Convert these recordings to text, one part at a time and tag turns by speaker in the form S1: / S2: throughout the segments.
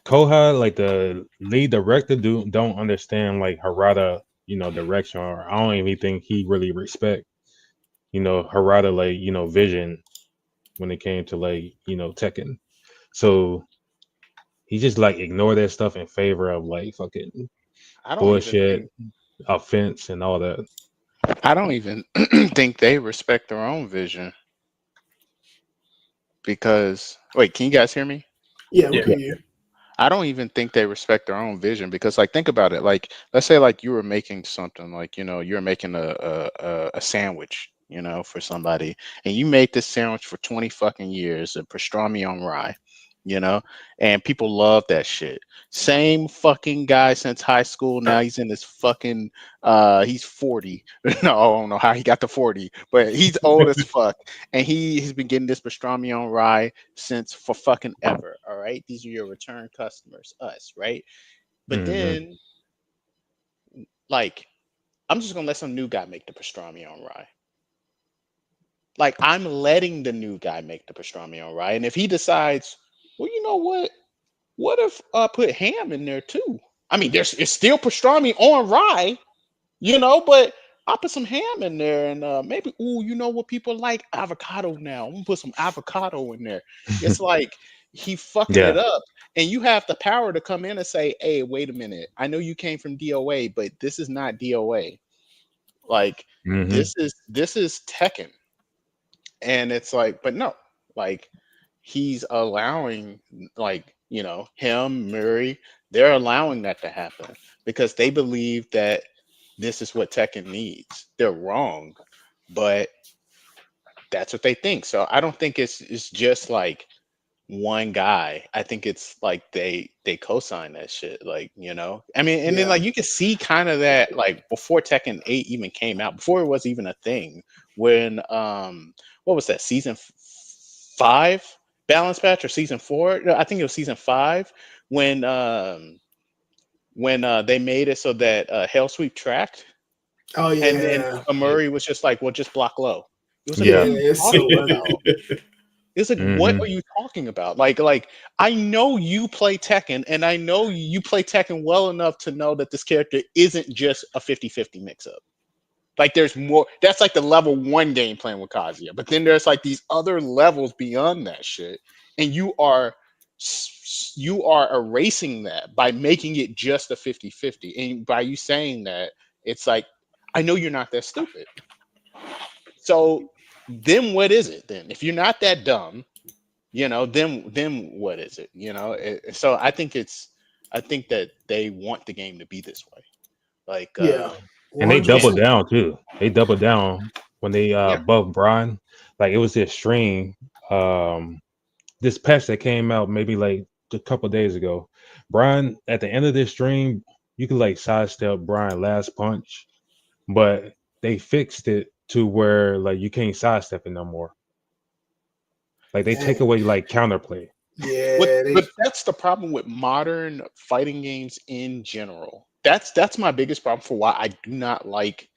S1: Koha, like the lead director, don't understand like Harada, direction, or I don't even think he really respect, Harada, like, vision when it came to like, Tekken. So he just like ignore that stuff in favor of like fucking
S2: I don't even
S1: bullshit,
S2: think
S1: offense, and all that.
S2: I don't even think they respect their own vision because wait, can you guys hear me?
S3: Yeah, we
S1: Yeah.
S3: can hear you.
S2: I don't even think they respect their own vision because, like, think about it. Like, let's say, like, you were making something, like, you're making a sandwich, for somebody, and you made this sandwich for 20 fucking years, a pastrami on rye, you know, and people love that shit. Same fucking guy since high school. Now he's in his fucking, he's 40. No, I don't know how he got to 40, but he's old as fuck, and he's been getting this pastrami on rye since for fucking ever. All right. These are your return customers, us, right? But
S1: Hmm.
S2: then, like, I'm just gonna let some new guy make the pastrami on rye. Like, I'm letting the new guy make the pastrami on rye. And if he decides, well, you know what? What if I put ham in there too? I mean, it's still pastrami on rye, but I'll put some ham in there and maybe, ooh, you know what people like? Avocado now. I'm gonna put some avocado in there. It's like he fucking it
S1: Yeah.
S2: up. And you have the power to come in and say, hey, wait a minute. I know you came from DOA, but this is not DOA. Like
S1: Hmm.
S2: this is Tekken. And it's like, but no, like he's allowing like, him, Murray, they're allowing that to happen because they believe that this is what Tekken needs. They're wrong, but that's what they think. So I don't think it's just like one guy. I think it's like they co-sign that shit. Like, I mean, and then
S3: Yeah.
S2: like you can see kind of that like before Tekken 8 even came out, before it was even a thing, when what was that, season 5 balance patch or season 4? No, I think it was season 5 when they made it so that Hell Sweep tracked.
S3: Oh
S2: And then
S3: yeah.
S2: Murray was just like, well, just block low. It was like, what
S3: Yeah,
S1: Yeah.
S2: are you
S3: it's so
S2: talking
S3: funny.
S2: about? It's like, what are
S1: Hmm.
S2: you talking about? Like I know you play Tekken, and I know you play Tekken well enough to know that this character isn't just a 50-50 mix-up. Like there's more. That's like the level 1 game playing with Kazuya. But then there's like these other levels beyond that shit, and you are erasing that by making it just a 50-50. And by you saying that, it's like, I know you're not that stupid. So then what is it then? If you're not that dumb, then what is it? So I think that they want the game to be this way. Like
S3: Yeah,
S1: And they
S2: and
S1: doubled
S3: 100%.
S1: down too. They doubled down when they
S2: yeah,
S1: buffed Brian. Like it was this stream, um, this patch that came out maybe like a couple days ago. Brian, at the end of this stream, you could like sidestep Brian last punch, but they fixed it to where like you can't sidestep it no more. Like they take
S3: Dang.
S1: away like counterplay.
S2: what
S3: Yeah, they.
S2: but that's the problem with modern fighting games in general. That's my biggest problem for why I do not like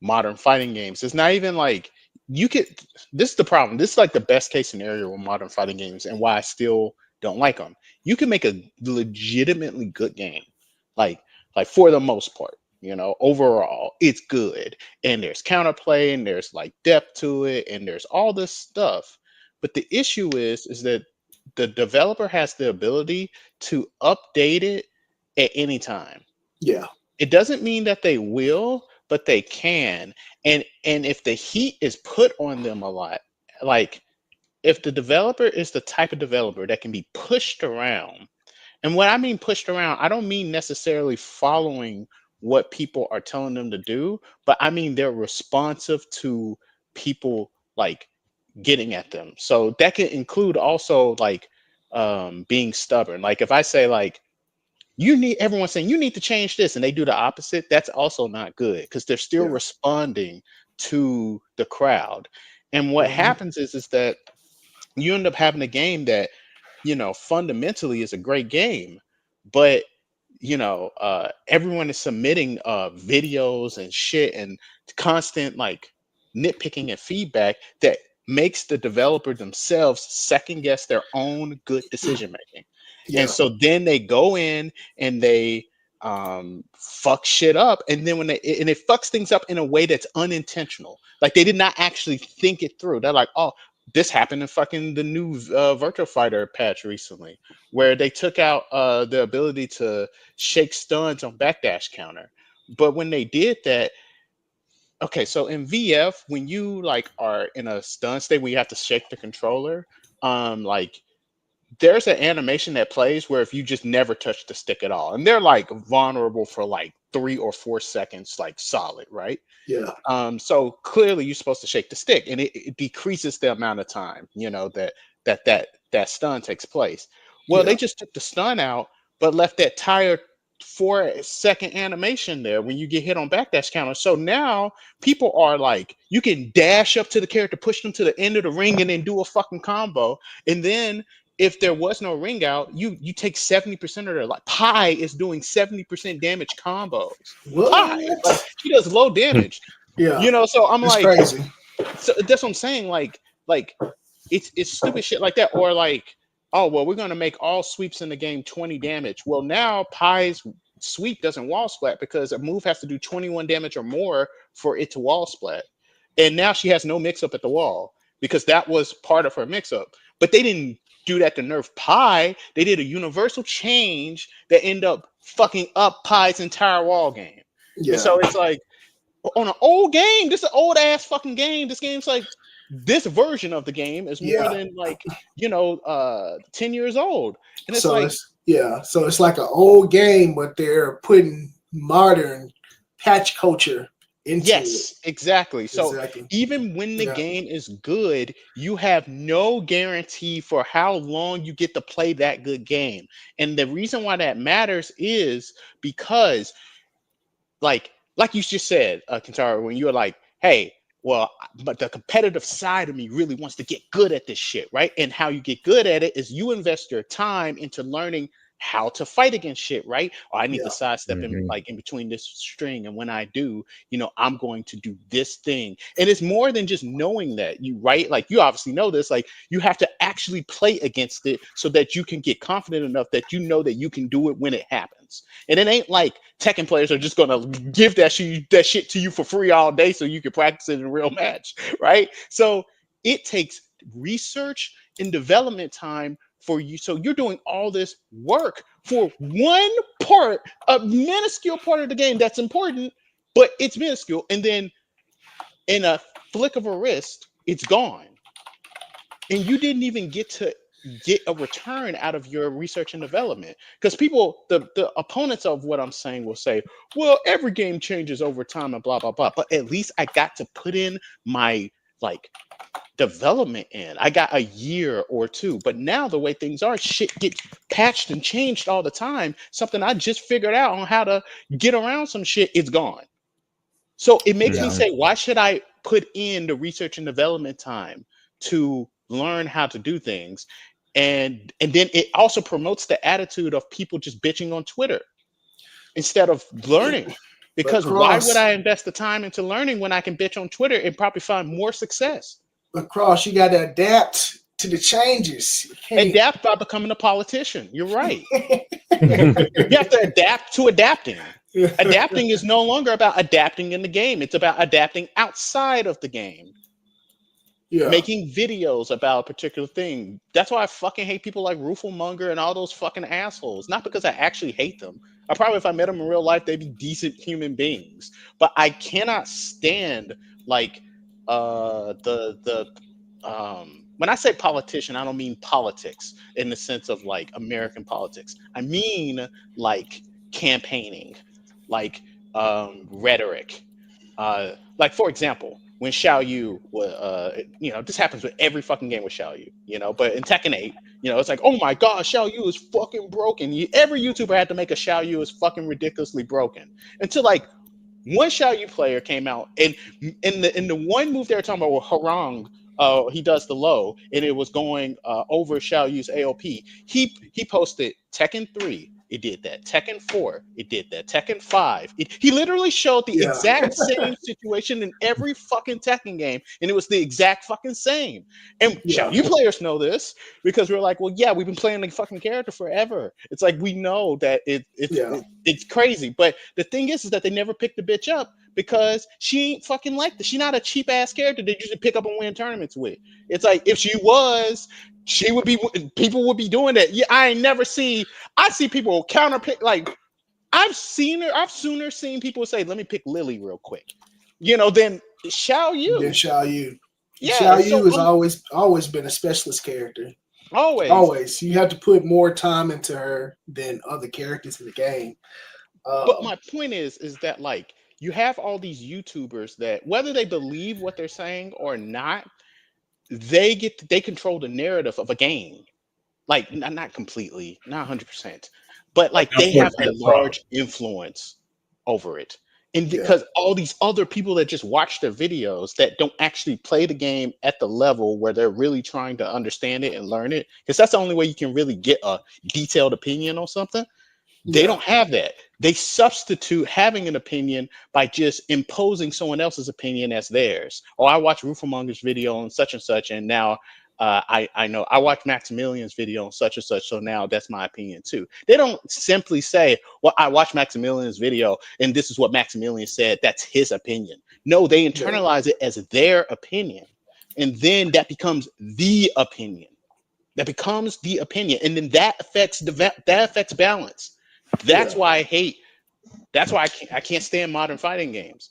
S2: modern fighting games. It's not even like you could. This is the problem. This is like the best case scenario with modern fighting games, and why I still don't like them. You can make a legitimately good game, like for the most part. Overall, it's good, and there's counterplay, and there's like depth to it, and there's all this stuff. But the issue is that the developer has the ability to update it at any time.
S3: Yeah.
S2: It doesn't mean that they will, but they can. And if the heat is put on them a lot, like if the developer is the type of developer that can be pushed around, and when I mean pushed around, I don't mean necessarily following what people are telling them to do, but I mean they're responsive to people like getting at them. So that can include also like being stubborn. Like if I say like everyone saying you need to change this and they do the opposite, that's also not good because they're still
S3: Yeah.
S2: responding to the crowd. And what
S3: Hmm.
S2: happens is that you end up having a game that fundamentally is a great game, but everyone is submitting videos and shit and constant like nitpicking and feedback that makes the developer themselves second guess their own good decision making. And
S3: Yeah.
S2: so then they go in and they fuck shit up, and then it fucks things up in a way that's unintentional. Like they did not actually think it through. They're like, oh, this happened in fucking the new Virtua Fighter patch recently, where they took out the ability to shake stuns on backdash counter. But when they did that, okay, so in VF, when you like are in a stun state where you have to shake the controller, like there's an animation that plays where if you just never touch the stick at all, and they're like vulnerable for like 3 or 4 seconds, like solid, right?
S3: Yeah.
S2: So clearly you're supposed to shake the stick, and it decreases the amount of time, that stun takes place. Well, they
S3: Yeah.
S2: just took the stun out, but left that tired 4 second animation there when you get hit on backdash counter. So now people are like, you can dash up to the character, push them to the end of the ring, and then do a fucking combo. And then if there was no ring out, you take 70% of their like Pi is doing 70% damage combos. Pi, like
S3: What?
S2: she does low damage.
S3: Yeah.
S2: So I'm
S3: It's
S2: like,
S3: crazy.
S2: so that's what I'm saying. Like it's stupid shit like that, or like, oh well, we're gonna make all sweeps in the game 20 damage. Well, now Pi's sweep doesn't wall splat because a move has to do 21 damage or more for it to wall splat. And now she has no mix up at the wall because that was part of her mix up. But they didn't do that to nerf Pi. They did a universal change that ended up fucking up Pi's entire wall game. And
S3: Yeah.
S2: so it's like, on an old game. This is an old ass fucking game. This game's like, this version of the game is more
S3: Yeah.
S2: than like 10 years old, and it's
S3: So
S2: like,
S3: it's yeah. So it's like an old game, but they're putting modern patch culture into it.
S2: yes, exactly. So
S3: Exactly.
S2: even when the
S3: Yeah.
S2: game is good, you have no guarantee for how long you get to play that good game. And the reason why that matters is because like you just said, Kentaro, when you were like, hey, well, but the competitive side of me really wants to get good at this shit, right? And how you get good at it is you invest your time into learning how to fight against shit, right? Or I need to
S3: Yeah.
S2: sidestep in
S1: Hmm.
S2: like in between this string, and when I do, I'm going to do this thing. And it's more than just knowing that, you right, like you obviously know this, like you have to actually play against it so that you can get confident enough that you know that you can do it when it happens. And it ain't like Tekken players are just gonna give that shit to you for free all day so you can practice it in a real match, right? So it takes research and development time for you. So you're doing all this work for one part, a minuscule part of the game that's important, but it's minuscule. And then in a flick of a wrist, it's gone. And you didn't even get to get a return out of your research and development, because people, the opponents of what I'm saying, will say, well, every game changes over time and blah blah blah, but at least I got to put in my like development in. I got a year or two. But now the way things are, shit gets patched and changed all the time. Something I just figured out on how to get around some shit, it's gone. So it makes me
S3: Yeah.
S1: Hmm.
S2: say, why should I put in the research and development time to learn how to do things? And then it also promotes the attitude of people just bitching on Twitter instead of learning.
S3: But
S2: Because why would
S3: cross,
S2: I invest the time into learning when I can bitch on Twitter and probably find more success?
S3: you got to adapt to the changes. You can't.
S2: Adapt by becoming a politician. You're right. You have to adapt to adapting. Adapting is no longer about adapting in the game. It's about adapting outside of the game.
S3: Yeah.
S2: Making videos about a particular thing. That's why I fucking hate people like Munger and all those fucking assholes. Not because I actually hate them. I probably, if I met them in real life, they'd be decent human beings. But I cannot stand like the when I say politician, I don't mean politics in the sense of like American politics. I mean like campaigning, like rhetoric. Like for example, when Xiao Yu, this happens with every fucking game with Xiao Yu, but in Tekken 8, it's like, oh my god, Xiao Yu is fucking broken. Every YouTuber had to make a Xiao Yu is fucking ridiculously broken until like one Xiao Yu player came out, and in the one move they were talking about with Harang, he does the low, and it was going over Xiao Yu's AOP. He posted Tekken 3 it did that. Tekken 4, it did that. Tekken 5, he literally showed the
S3: Yeah.
S2: exact same situation in every fucking Tekken game, and it was the exact fucking same. And
S3: Yeah.
S2: you players know this because we're like, well, yeah, we've been playing the fucking character forever. It's like we know that
S3: Yeah.
S2: it's crazy. But the thing is that they never picked the bitch up because she ain't fucking like this. She's not a cheap ass character that you should pick up and win tournaments with. It's like if she was, she would be. People would be doing that. Yeah, I ain't never see. I see people counter pick. Like I've sooner seen people say, "Let me pick Lily real quick," than Xiao
S3: Then
S2: Yu.
S3: Xiao Yu.
S2: Yeah,
S3: Xiao
S2: so
S3: Yu has
S2: I'm
S3: always been a specialist character.
S2: always.
S3: Always. You have to put more time into her than other characters in the game.
S2: But my point is that like you have all these YouTubers that whether they believe what they're saying or not, they control the narrative of a game. Like not completely, not 100%, but
S1: Like,
S2: like they have a
S1: unfortunate problem.
S2: large influence over it. And
S3: Yeah.
S2: because all these other people that just watch their videos that don't actually play the game at the level where they're really trying to understand it and learn it, because that's the only way you can really get a detailed opinion on something. They
S3: Yeah.
S2: don't have that. They substitute having an opinion by just imposing someone else's opinion as theirs. Oh, I watched Roofamonger's video on such and such, and now I know I watched Maximilian's video on such and such, so now that's my opinion too. They don't simply say, "Well, I watched Maximilian's video, and this is what Maximilian said. That's his opinion." No, they
S3: Yeah.
S2: internalize it as their opinion, and then that becomes the opinion. That becomes the opinion, and then that affects that affects balance. That's
S3: Yeah.
S2: why I hate. That's why I can't stand modern fighting games